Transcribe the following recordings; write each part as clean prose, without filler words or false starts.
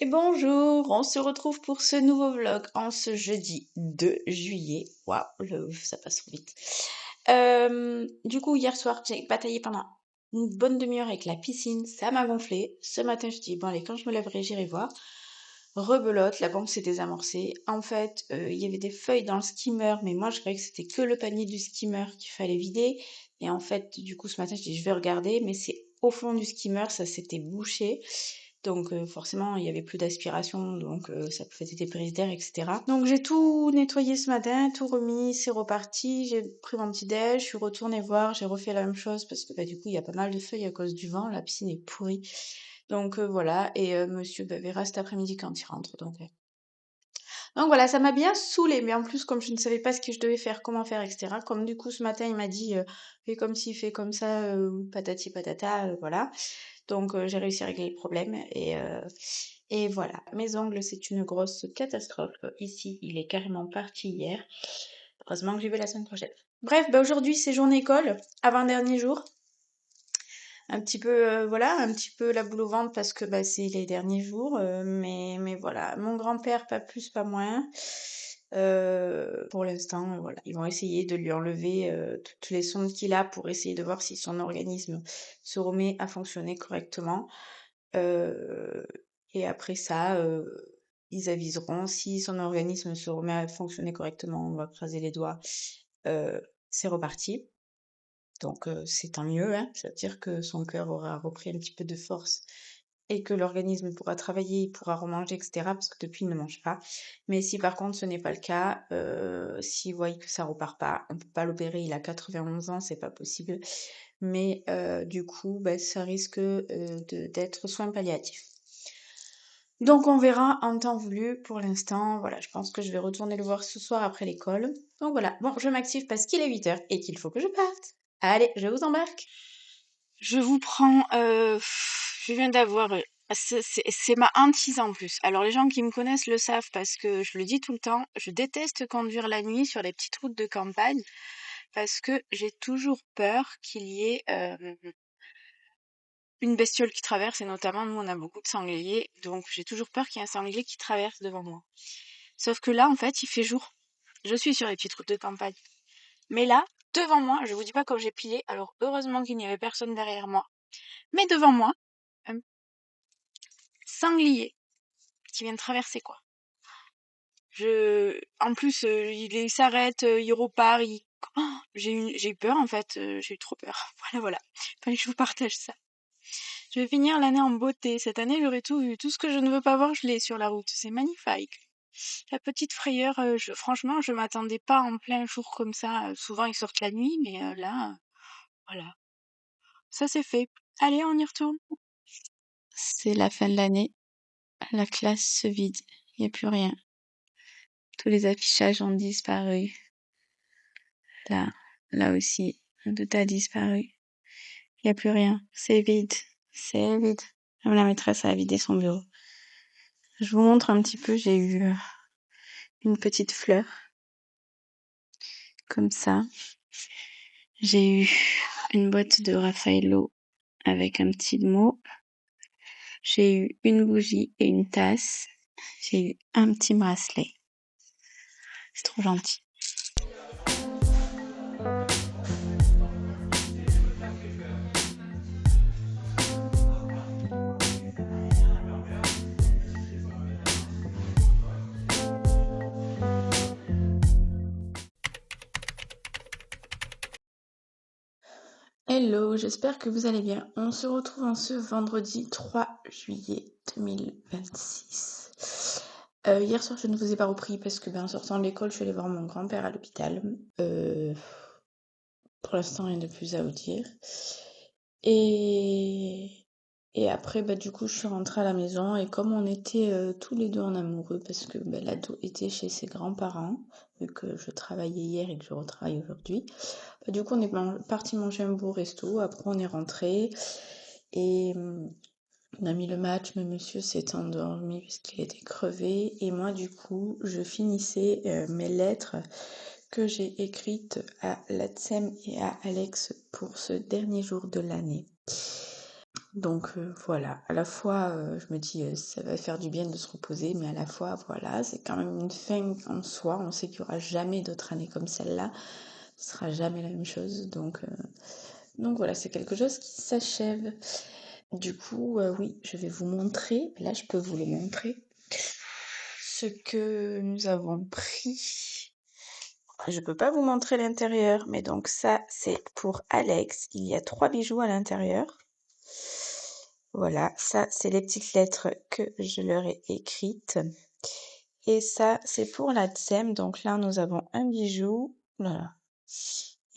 Et bonjour, on se retrouve pour ce nouveau vlog en ce jeudi 2 juillet. Waouh, ça passe trop vite. Du coup, hier soir, j'ai bataillé pendant une bonne demi-heure avec la piscine, ça m'a gonflé. Ce matin, je dis, bon allez, quand je me lèverai, j'irai voir. Rebelote, la pompe s'est désamorcée. En fait, il y avait des feuilles dans le skimmer, mais moi je croyais que c'était que le panier du skimmer qu'il fallait vider. Et en fait, du coup, ce matin, je dis, je vais regarder, mais c'est au fond du skimmer, ça s'était bouché. Donc forcément, il y avait plus d'aspiration, donc ça faisait des prises d'air, etc. Donc j'ai tout nettoyé ce matin, tout remis, c'est reparti. J'ai pris mon petit déj, je suis retournée voir, j'ai refait la même chose parce que du coup, il y a pas mal de feuilles à cause du vent, la piscine est pourrie. Donc voilà, et monsieur verra cet après-midi quand il rentre. Donc voilà, ça m'a bien saoulée, mais en plus, comme je ne savais pas ce que je devais faire, comment faire, etc., comme du coup ce matin il m'a dit fais comme ci, fais comme ça, patati patata, voilà. Donc j'ai réussi à régler le problème et voilà. Mes ongles, c'est une grosse catastrophe. Ici, il est carrément parti hier. Heureusement que j'y vais la semaine prochaine. Bref, aujourd'hui c'est journée école, avant-dernier jour. Un petit peu, voilà, un petit peu la boule au ventre parce que c'est les derniers jours, mais voilà. Mon grand-père, pas plus, pas moins. Pour l'instant, voilà, ils vont essayer de lui enlever toutes les sondes qu'il a pour essayer de voir si son organisme se remet à fonctionner correctement. Euh, et après ça, ils aviseront si son organisme se remet à fonctionner correctement, on va croiser les doigts. C'est reparti. Donc c'est tant mieux, hein. Ça veut dire que son cœur aura repris un petit peu de force et que l'organisme pourra travailler, il pourra remanger, et cetera, parce que depuis il ne mange pas. Mais si par contre ce n'est pas le cas, s'il voit que ça repart pas, on peut pas l'opérer, il a 91 ans, c'est pas possible. Mais du coup, ça risque d'être soins palliatifs. Donc on verra en temps voulu. Pour l'instant, voilà, je pense que je vais retourner le voir ce soir après l'école. Donc voilà, bon, je m'active parce qu'il est 8h et qu'il faut que je parte. Allez, je vous embarque. Je vous prends, je viens d'avoir, c'est ma hantise en plus. Alors les gens qui me connaissent le savent parce que je le dis tout le temps, je déteste conduire la nuit sur les petites routes de campagne parce que j'ai toujours peur qu'il y ait une bestiole qui traverse, et notamment nous on a beaucoup de sangliers, donc j'ai toujours peur qu'il y ait un sanglier qui traverse devant moi. Sauf que là en fait il fait jour. Je suis sur les petites routes de campagne. Mais là, devant moi, je vous dis pas comme j'ai plié, alors heureusement qu'il n'y avait personne derrière moi. Mais devant moi, un sanglier qui vient de traverser quoi. En plus, il s'arrête, il repart, j'ai eu peur en fait, j'ai eu trop peur. Voilà. Fallait que je vous partage ça. Je vais finir l'année en beauté. Cette année, j'aurai tout vu. Tout ce que je ne veux pas voir, je l'ai sur la route. C'est magnifique. La petite frayeur, franchement, je m'attendais pas en plein jour comme ça. Souvent, ils sortent la nuit, mais là, voilà. Ça, c'est fait. Allez, on y retourne. C'est la fin de l'année. La classe se vide. Il n'y a plus rien. Tous les affichages ont disparu. Là aussi, tout a disparu. Il n'y a plus rien. C'est vide. C'est vide. Même la maîtresse a vidé son bureau. Je vous montre un petit peu. J'ai eu une petite fleur. Comme ça. J'ai eu une boîte de Raffaello avec un petit mot. J'ai eu une bougie et une tasse. J'ai eu un petit bracelet. C'est trop gentil. Hello, j'espère que vous allez bien. On se retrouve en ce vendredi 3 juillet 2026. Hier soir, je ne vous ai pas repris parce que en sortant de l'école, je suis allée voir mon grand-père à l'hôpital. Pour l'instant, rien de plus à vous dire. Et après, du coup, je suis rentrée à la maison et comme on était tous les deux en amoureux parce que l'ado était chez ses grands-parents, vu que je travaillais hier et que je retravaille aujourd'hui, du coup, on est parti manger un beau resto. Après, on est rentré et on a mis le match, mais monsieur s'est endormi parce qu'il était crevé. Et moi, du coup, je finissais mes lettres que j'ai écrites à Latsem et à Alex pour ce dernier jour de l'année. Donc voilà, à la fois, je me dis, ça va faire du bien de se reposer, mais à la fois, voilà, c'est quand même une fin en soi. On sait qu'il y aura jamais d'autres années comme celle-là. Ce sera jamais la même chose. Donc voilà, c'est quelque chose qui s'achève. Du coup, oui, je vais vous montrer. Là, je peux vous le montrer. Ce que nous avons pris. Je peux pas vous montrer l'intérieur, mais donc ça, c'est pour Alex. Il y a 3 bijoux à l'intérieur. Voilà, ça, c'est les petites lettres que je leur ai écrites. Et ça, c'est pour la Tsem. Donc là, nous avons un bijou. Voilà.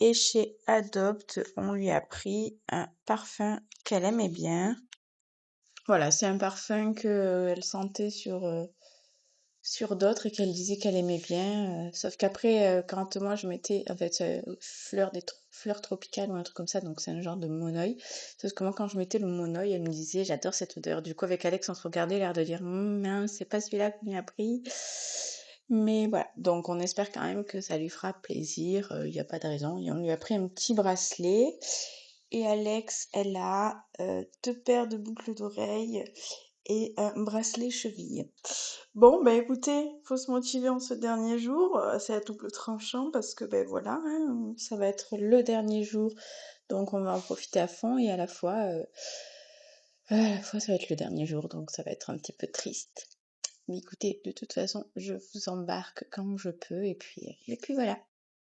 Et chez Adopt, on lui a pris un parfum qu'elle aimait bien. Voilà, c'est un parfum qu'elle sentait sur d'autres et qu'elle disait qu'elle aimait bien. Sauf qu'après, quand moi je mettais en fait fleurs tropicales ou un truc comme ça, donc c'est un genre de monoeil. Sauf que moi quand je mettais le monoeil, elle me disait j'adore cette odeur. Du coup avec Alex on se regardait l'air de dire mince, c'est pas celui-là qu'on lui a pris. Mais voilà, donc on espère quand même que ça lui fera plaisir. Il n'y a pas de raison. Et on lui a pris un petit bracelet. Et Alex, elle a 2 paires de boucles d'oreilles et un bracelet cheville. Bon, bah écoutez, faut se motiver en ce dernier jour. C'est à double tranchant parce que ben voilà, hein, ça va être le dernier jour, donc on va en profiter à fond et à la fois ça va être le dernier jour, donc ça va être un petit peu triste. Mais écoutez, de toute façon, je vous embarque quand je peux et puis voilà.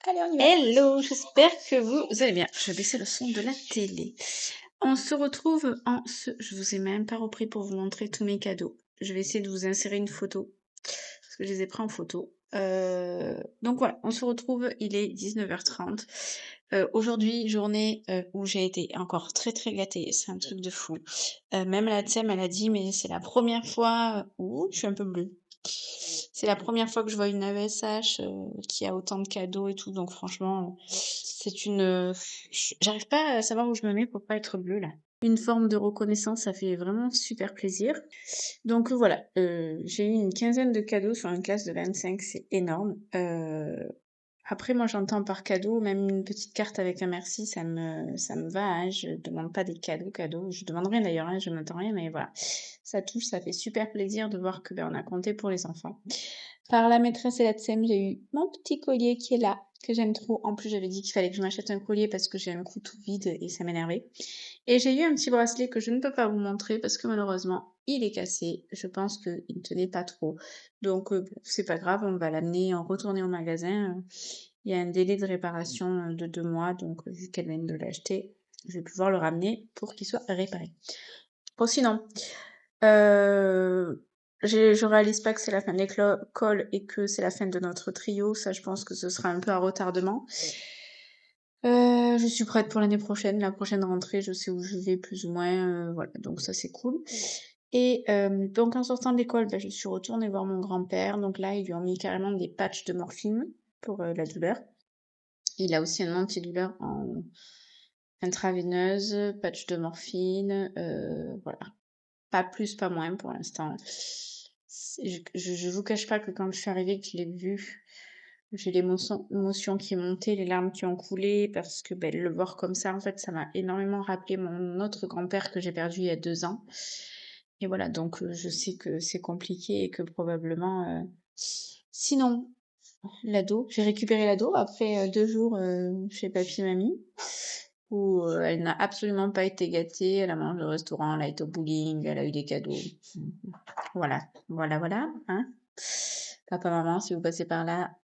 Allez, on y va. Hello, j'espère que vous allez bien. Je vais baisser le son de la télé. On se retrouve je vous ai même pas repris pour vous montrer tous mes cadeaux. Je vais essayer de vous insérer une photo parce que je les ai pris en photo. Donc voilà, on se retrouve, il est 19h30. Aujourd'hui, journée où j'ai été encore très très gâtée, c'est un truc de fou. Même la Tsem, elle a dit, mais c'est la première fois où je suis un peu bleue. C'est la première fois que je vois une AESH qui a autant de cadeaux et tout, donc franchement, j'arrive pas à savoir où je me mets pour pas être bleue là. Une forme de reconnaissance, ça fait vraiment super plaisir. Donc voilà, j'ai eu une quinzaine de cadeaux sur une classe de 25, c'est énorme. Après, moi, j'entends par cadeau, même une petite carte avec un merci, ça me va, hein. Je demande pas des cadeaux. Je demande rien d'ailleurs, hein, je n'attends rien, mais voilà. Ça touche, ça fait super plaisir de voir que, on a compté pour les enfants. Par la maîtresse et la TSEM, j'ai eu mon petit collier qui est là, que j'aime trop. En plus, j'avais dit qu'il fallait que je m'achète un collier parce que j'ai un cou tout vide et ça m'énervait. Et j'ai eu un petit bracelet que je ne peux pas vous montrer parce que malheureusement, il est cassé. Je pense qu'il ne tenait pas trop. Donc, bon, c'est pas grave, on va l'amener, retourner au magasin. Il y a un délai de réparation de 2 mois, donc vu qu'elle vient de l'acheter, je vais pouvoir le ramener pour qu'il soit réparé. Bon, sinon, je réalise pas que c'est la fin de l'école et que c'est la fin de notre trio. Ça, je pense que ce sera un peu un retardement. Je suis prête pour l'année prochaine. La prochaine rentrée, je sais où je vais plus ou moins. Voilà, donc ça, c'est cool. Et donc, en sortant de l'école, je suis retournée voir mon grand-père. Donc là, ils lui ont mis carrément des patchs de morphine pour la douleur. Il a aussi un antidouleur en intraveineuse, patch de morphine, voilà. Pas plus, pas moins pour l'instant. Je vous cache pas que quand je suis arrivée, que je l'ai vu, j'ai l'émotion qui est montée, les larmes qui ont coulé, parce que le voir comme ça, en fait, ça m'a énormément rappelé mon autre grand-père que j'ai perdu il y a 2 ans. Et voilà, donc je sais que c'est compliqué et que probablement... Sinon, l'ado, j'ai récupéré l'ado après 2 jours chez papy et mamie, où elle n'a absolument pas été gâtée, elle a mangé au restaurant, elle a été au bowling, elle a eu des cadeaux. Voilà, voilà, hein. Papa, maman, si vous passez par là,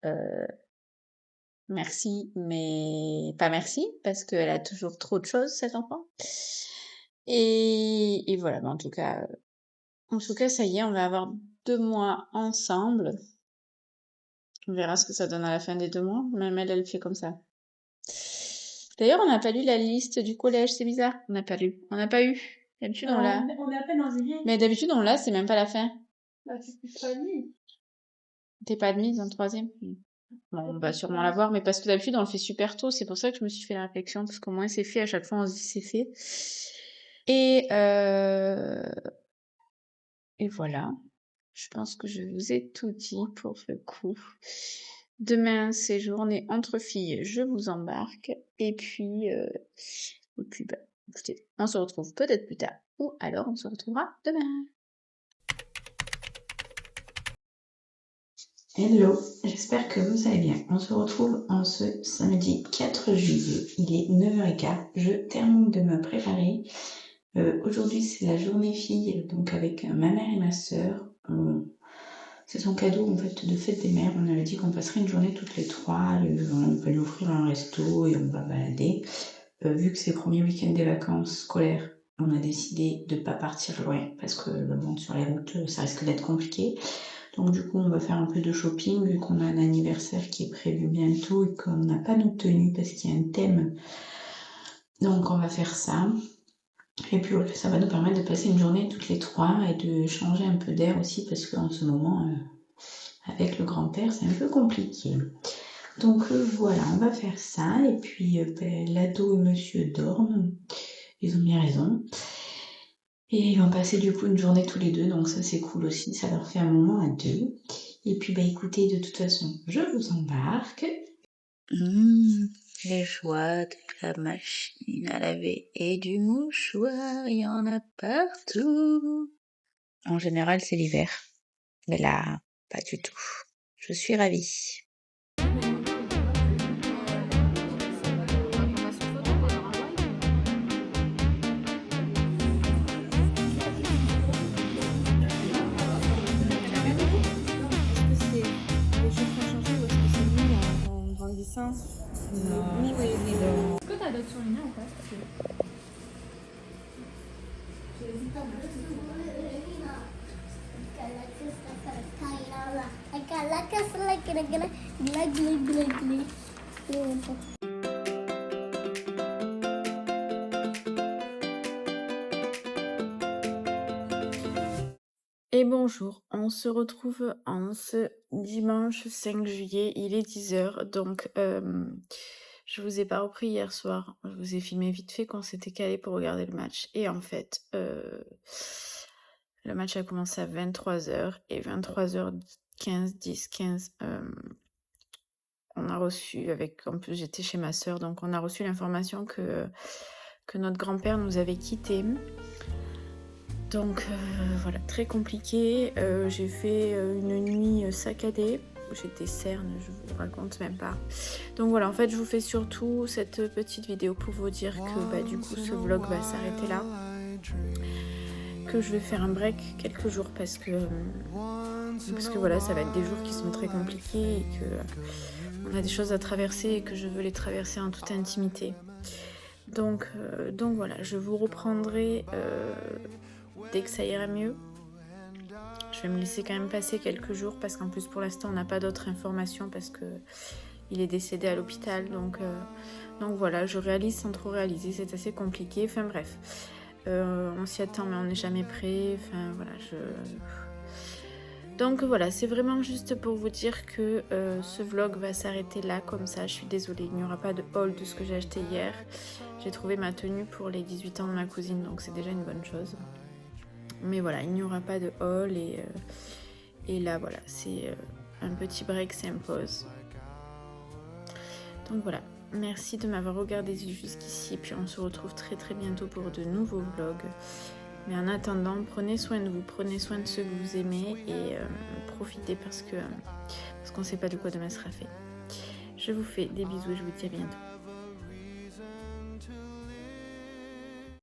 merci, mais pas merci, parce qu'elle a toujours trop de choses, cet enfant. Et voilà, en tout cas, ça y est, on va avoir 2 mois ensemble. On verra ce que ça donne à la fin des 2 mois. Même elle fait comme ça. D'ailleurs, on n'a pas lu la liste du collège, c'est bizarre. On n'a pas lu. On n'a pas eu. D'habitude, on l'a. On est à peine en juillet. Mais d'habitude, on l'a, c'est même pas la fin. Tu suis pas admis. T'es pas admise en 3e? Bon, on va sûrement l'avoir, mais parce que d'habitude, on le fait super tôt. C'est pour ça que je me suis fait la réflexion, parce qu'au moins, c'est fait. À chaque fois, on se dit c'est fait. Et, et voilà. Je pense que je vous ai tout dit pour ce coup. Demain, c'est journée entre filles, je vous embarque. Et puis, écoutez, on se retrouve peut-être plus tard. ou alors on se retrouvera demain. Hello, j'espère que vous allez bien. On se retrouve en ce samedi 4 juillet. Il est 9h15. Je termine de me préparer. Aujourd'hui, c'est la journée fille, donc avec ma mère et ma sœur. C'est son cadeau en fait de fête des mères. On avait dit qu'on passerait une journée toutes les trois. On va lui offrir un resto et on va balader. Vu que c'est le premier week-end des vacances scolaires, on a décidé de ne pas partir loin parce que le monde sur les routes, ça risque d'être compliqué. Donc du coup, on va faire un peu de shopping vu qu'on a un anniversaire qui est prévu bientôt et qu'on n'a pas nos tenues parce qu'il y a un thème. Donc on va faire ça. Et puis ça va nous permettre de passer une journée toutes les trois et de changer un peu d'air aussi parce qu'en ce moment, avec le grand-père, c'est un peu compliqué. Donc voilà, on va faire ça. Et puis l'ado et monsieur dorment. Ils ont bien raison. Et ils vont passer du coup une journée tous les deux, donc ça c'est cool aussi, ça leur fait un moment à deux. Et puis écoutez, de toute façon, je vous embarque. Les joies de la machine à laver et du mouchoir, il y en a partout. En général, c'est l'hiver. Mais là, pas du tout. Je suis ravie. Est-ce que t'as d'autres souvenirs ou pas? Et bonjour, on se retrouve en ce dimanche 5 juillet, il est 10h, donc je vous ai pas repris hier soir, je vous ai filmé vite fait qu'on s'était calé pour regarder le match, et en fait, le match a commencé à 23h, et 23h15, 10, 15, on a reçu, en plus j'étais chez ma sœur, donc on a reçu l'information que notre grand-père nous avait quittés. Donc voilà, très compliqué. J'ai fait une nuit saccadée. J'ai des cernes, je vous raconte même pas. Donc voilà, en fait, je vous fais surtout cette petite vidéo pour vous dire que du coup, ce vlog va s'arrêter là. Que je vais faire un break quelques jours parce que voilà, ça va être des jours qui sont très compliqués et que on a des choses à traverser et que je veux les traverser en toute intimité. Donc voilà, je vous reprendrai dès que ça ira mieux. Je vais me laisser quand même passer quelques jours parce qu'en plus pour l'instant on n'a pas d'autres informations parce que il est décédé à l'hôpital, donc voilà, je réalise sans trop réaliser, c'est assez compliqué, enfin bref, on s'y attend mais on n'est jamais prêt, enfin voilà, donc voilà, c'est vraiment juste pour vous dire que ce vlog va s'arrêter là comme ça. Je suis désolée, il n'y aura pas de haul de ce que j'ai acheté hier. J'ai trouvé ma tenue pour les 18 ans de ma cousine, donc c'est déjà une bonne chose. Mais voilà, il n'y aura pas de haul et là voilà, c'est un petit break s'impose. Donc voilà, merci de m'avoir regardé jusqu'ici et puis on se retrouve très très bientôt pour de nouveaux vlogs. Mais en attendant, prenez soin de vous, prenez soin de ceux que vous aimez et profitez parce qu'on ne sait pas de quoi demain sera fait. Je vous fais des bisous et je vous dis à bientôt.